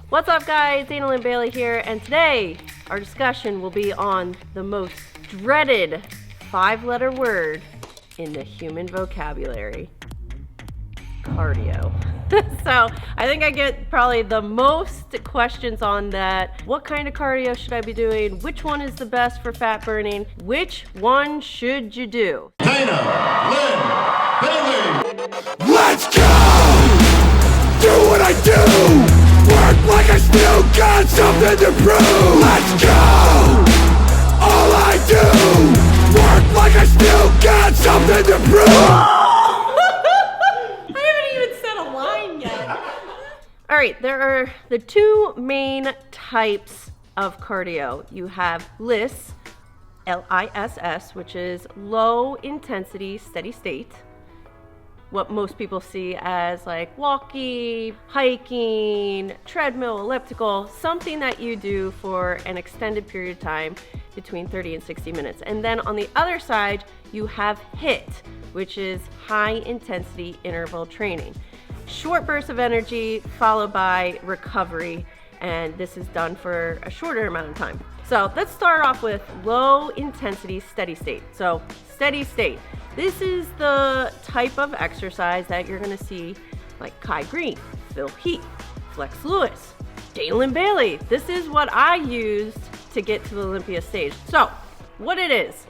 What's up guys, Dana Lynn Bailey here, and today our discussion will be on the most dreaded 5-letter word in the human vocabulary, cardio. So I think I get probably the most questions on that. What kind of cardio should I be doing? Which one is the best for fat burning? Which one should you do? Dana Lynn Bailey. Let's go! Do what I do! Work like I still got something to prove! Let's go! All I do! Work like I still got something to prove! All right, there are the two main types of cardio. You have LISS, L-I-S-S, which is low intensity steady state. What most people see as like walking, hiking, treadmill, elliptical, something that you do for an extended period of time between 30 and 60 minutes. And then on the other side, you have HIIT, which is high intensity interval training. Short bursts of energy followed by recovery, and this is done for a shorter amount of time. So let's start off with low intensity steady state. So steady state, this is the type of exercise that you're gonna see like Kai Green, Phil Heath, Flex Lewis, Dana Lynn Bailey. This is what I used to get to the Olympia stage. So what it is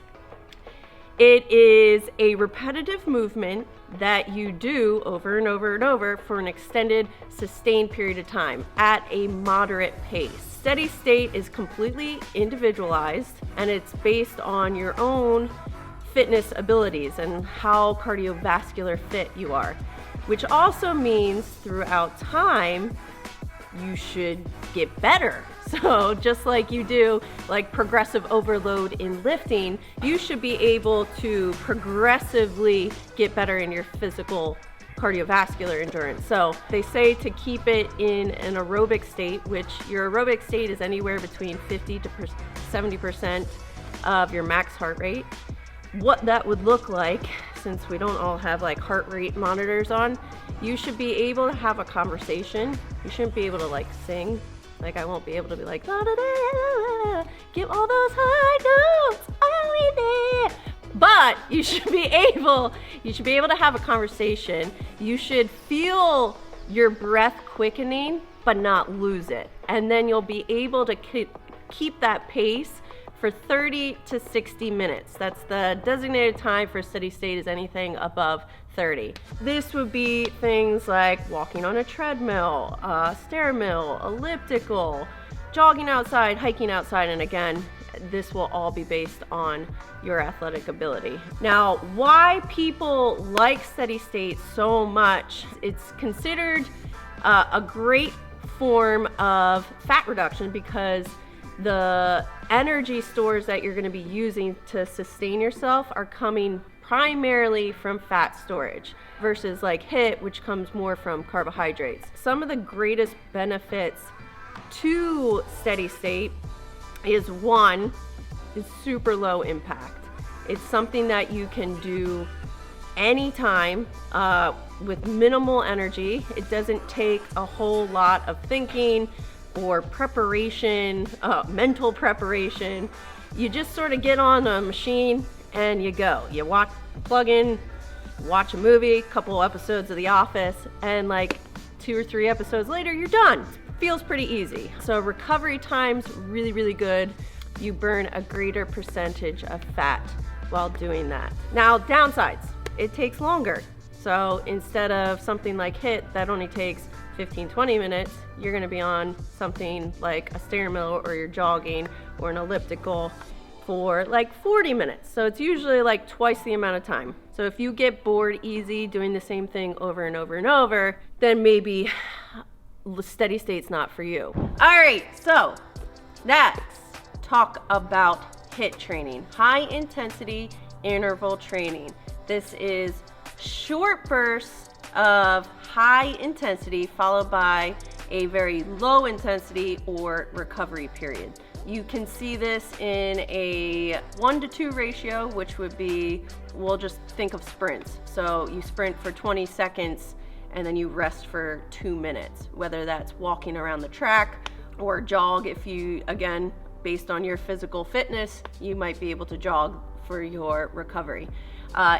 a repetitive movement that you do over and over and over for an extended, sustained period of time at a moderate pace. Steady state is completely individualized, and it's based on your own fitness abilities and how cardiovascular fit you are, which also means throughout time, you should get better. So just like you do like progressive overload in lifting, you should be able to progressively get better in your physical cardiovascular endurance. So they say to keep it in an aerobic state, which your aerobic state is anywhere between 50 to 70% of your max heart rate. What that would look like, since we don't all have like heart rate monitors on, you should be able to have a conversation. You shouldn't be able to like sing. Like I won't be able to be like, da, da, da, give all those high notes, I'll be there. But you should be able to have a conversation. You should feel your breath quickening, but not lose it. And then you'll be able to keep that pace for 30 to 60 minutes. That's the designated time for steady state, is anything above 30. This would be things like walking on a treadmill, stair mill, elliptical, jogging outside, hiking outside, and again, this will all be based on your athletic ability. Now, why people like steady state so much, it's considered a great form of fat reduction because the energy stores that you're going to be using to sustain yourself are coming primarily from fat storage versus like HIIT, which comes more from carbohydrates. Some of the greatest benefits to steady state is one, is super low impact. It's something that you can do anytime with minimal energy. It doesn't take a whole lot of thinking or preparation, mental preparation. You just sort of get on a machine and you go. You plug in, watch a movie, a couple episodes of The Office, and like 2 or 3 episodes later, you're done. Feels pretty easy. So recovery time's really, really good. You burn a greater percentage of fat while doing that. Now, downsides, it takes longer. So instead of something like HIIT that only takes 15-20 minutes, you're gonna be on something like a stair mill or you're jogging or an elliptical for like 40 minutes. So it's usually like twice the amount of time. So if you get bored easy doing the same thing over and over and over, then maybe steady state's not for you. All right, so next, talk about HIIT training, high intensity interval training. This is short bursts of high intensity followed by a very low intensity or recovery period. You can see this in a 1-to-2 ratio, which would be, we'll just think of sprints. So you sprint for 20 seconds and then you rest for 2 minutes, whether that's walking around the track or jog. If you, again, based on your physical fitness, you might be able to jog for your recovery.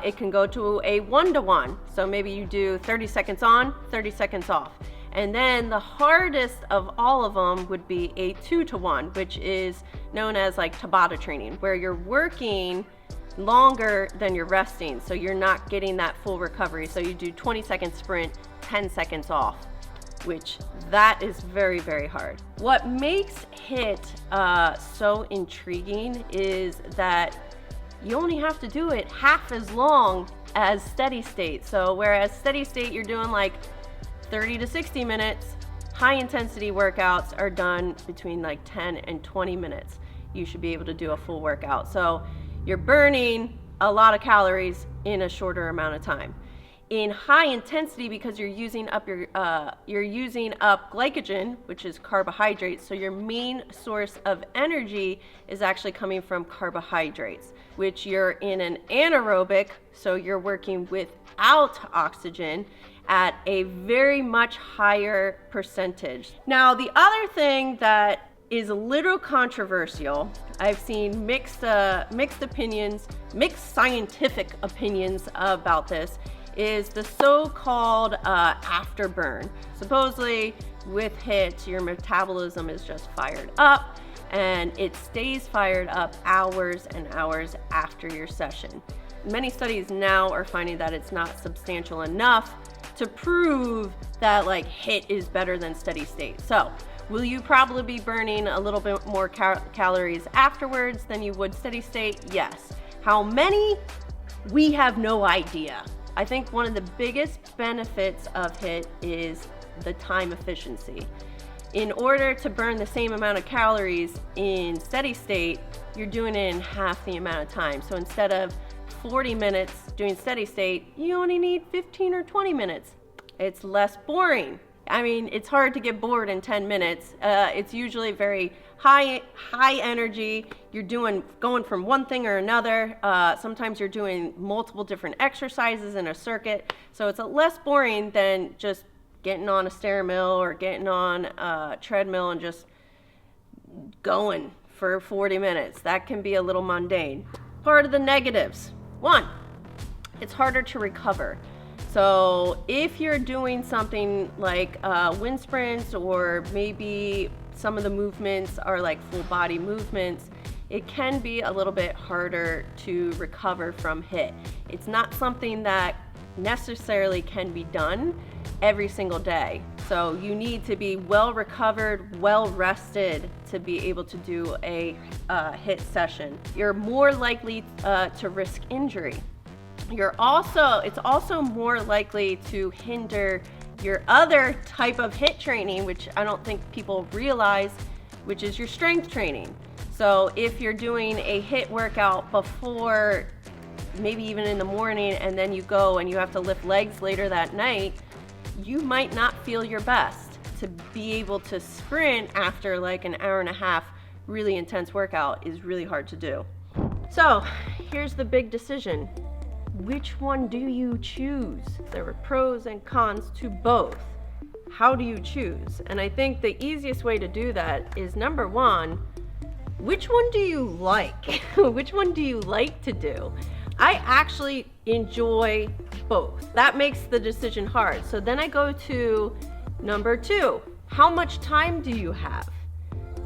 It can go to a 1-to-1. So maybe you do 30 seconds on, 30 seconds off. And then the hardest of all of them would be a 2-to-1, which is known as like Tabata training, where you're working longer than you're resting. So you're not getting that full recovery. So you do 20-second sprint, 10 seconds off, which that is very, very hard. What makes HIIT so intriguing is that you only have to do it half as long as steady state. So whereas steady state, you're doing like 30 to 60 minutes, high intensity workouts are done between like 10 and 20 minutes. You should be able to do a full workout. So you're burning a lot of calories in a shorter amount of time. In high intensity, because you're using up glycogen, which is carbohydrates, so your main source of energy is actually coming from carbohydrates, which you're in an anaerobic, so you're working without oxygen at a very much higher percentage. Now, the other thing that is a little controversial, I've seen mixed opinions, mixed scientific opinions about this, is the so-called afterburn. Supposedly with HIIT, your metabolism is just fired up and it stays fired up hours and hours after your session. Many studies now are finding that it's not substantial enough to prove that like HIIT is better than steady state. So will you probably be burning a little bit more calories afterwards than you would steady state? Yes. How many? We have no idea. I think one of the biggest benefits of HIIT is the time efficiency. In order to burn the same amount of calories in steady state, you're doing it in half the amount of time. So instead of 40 minutes doing steady state, you only need 15 or 20 minutes. It's less boring. I mean, it's hard to get bored in 10 minutes. It's usually very high energy. You're going from one thing or another. Sometimes you're doing multiple different exercises in a circuit. So it's less boring than just getting on a stair mill or getting on a treadmill and just going for 40 minutes. That can be a little mundane. Part of the negatives. 1, it's harder to recover. So if you're doing something like wind sprints, or maybe some of the movements are like full body movements, it can be a little bit harder to recover from HIIT. It's not something that necessarily can be done every single day. So you need to be well recovered, well rested to be able to do a HIIT session. You're more likely to risk injury. It's also more likely to hinder your other type of HIIT training, which I don't think people realize, which is your strength training. So if you're doing a HIIT workout before, maybe even in the morning, and then you go and you have to lift legs later that night, you might not feel your best. To be able to sprint after like an hour and a half really intense workout is really hard to do. So here's the big decision. Which one do you choose? There are pros and cons to both. How do you choose? And I think the easiest way to do that is, number 1, which one do you like? Which one do you like to do? I actually enjoy both. That makes the decision hard. So then I go to number 2. How much time do you have?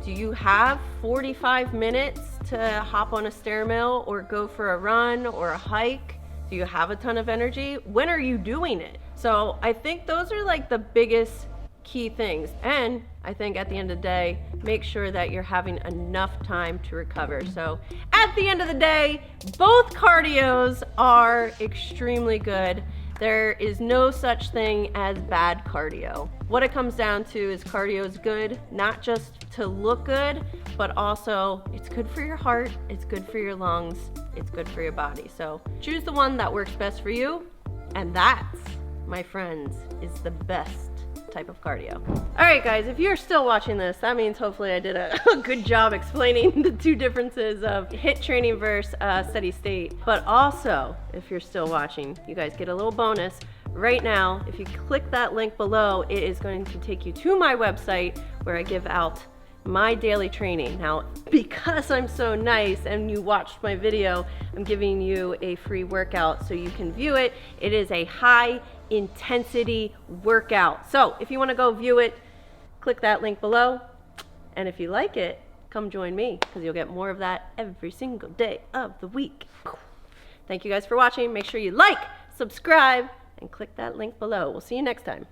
Do you have 45 minutes to hop on a stair mill or go for a run or a hike? Do you have a ton of energy? When are you doing it? So I think those are like the biggest key things. And I think at the end of the day, make sure that you're having enough time to recover. So at the end of the day, both cardios are extremely good. There is no such thing as bad cardio. What it comes down to is cardio is good, not just to look good, but also it's good for your heart, it's good for your lungs, it's good for your body. So choose the one that works best for you, and that, my friends, is the best type of cardio. All right, guys, if you're still watching this, that means hopefully I did a good job explaining the two differences of HIIT training versus steady state. But also, if you're still watching, you guys get a little bonus. right now, if you click that link below, it is going to take you to my website where I give out my daily training. Now, because I'm so nice and you watched my video, I'm giving you a free workout so you can view it. It is a high intensity workout. So if you want to go view it, click that link below. And if you like it, come join me because you'll get more of that every single day of the week. Thank you guys for watching. Make sure you like, subscribe, and click that link below. We'll see you next time.